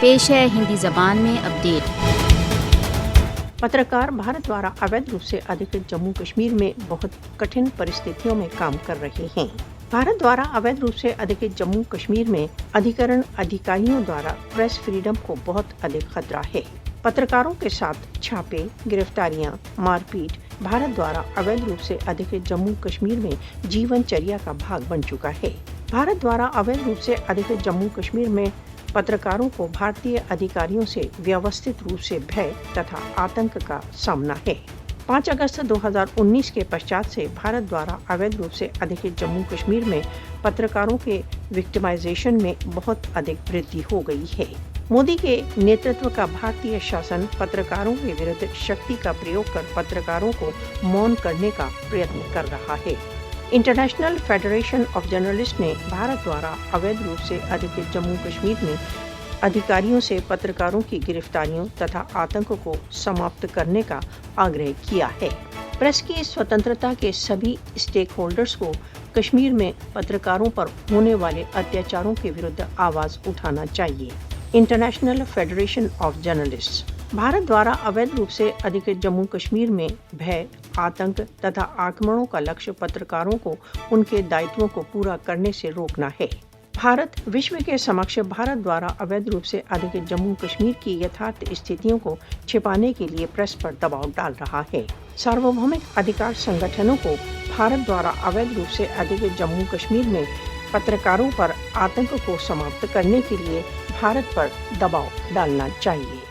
पेश है हिंदी जबान में अपडेट। पत्रकार भारत द्वारा अवैध रूप से अधिकृत जम्मू कश्मीर में बहुत कठिन परिस्थितियों में काम कर रहे हैं। भारत द्वारा अवैध रूप से अधिकृत जम्मू कश्मीर में अधिकरण अधिकारियों द्वारा प्रेस फ्रीडम को बहुत अधिक खतरा है। पत्रकारों के साथ छापे, गिरफ्तारियां, मारपीट भारत द्वारा अवैध रूप से अधिकृत जम्मू कश्मीर में जीवनचर्या का भाग बन चुका है। भारत द्वारा अवैध रूप से अधिकृत जम्मू कश्मीर में पत्रकारों को भारतीय अधिकारियों से व्यवस्थित रूप से भय तथा आतंक का सामना है। 5 अगस्त 2019 के पश्चात से भारत द्वारा अवैध रूप से अधिकृत जम्मू कश्मीर में पत्रकारों के विक्टिमाइजेशन में बहुत अधिक वृद्धि हो गई है। मोदी के नेतृत्व का भारतीय शासन पत्रकारों के विरुद्ध शक्ति का प्रयोग कर पत्रकारों को मौन करने का प्रयत्न कर रहा है। इंटरनेशनल फेडरेशन ऑफ जर्नलिस्ट ने भारत द्वारा अवैध रूप से अधिकृत जम्मू कश्मीर में अधिकारियों से पत्रकारों की गिरफ्तारियों तथा आतंक को समाप्त करने का आग्रह किया है। प्रेस की स्वतंत्रता के सभी स्टेक होल्डर्स को कश्मीर में पत्रकारों पर होने वाले अत्याचारों के विरुद्ध आवाज उठाना चाहिए। International federation of journalist Bharat द्वारा अवैध रूप से अधिकृत जम्मू कश्मीर में भय, आतंक तथा आक्रमणों का लक्ष्य पत्रकारों को उनके दायित्वों को पूरा करने से रोकना है। भारत विश्व के समक्ष भारत द्वारा अवैध रूप से अधिकृत जम्मू कश्मीर की यथार्थ स्थितियों को छिपाने के लिए प्रेस पर दबाव डाल रहा है। सार्वभौमिक अधिकार संगठनों को भारत द्वारा अवैध रूप से अधिकृत जम्मू कश्मीर में पत्रकारों पर आतंक को समाप्त करने के लिए भारत पर दबाव डालना चाहिए।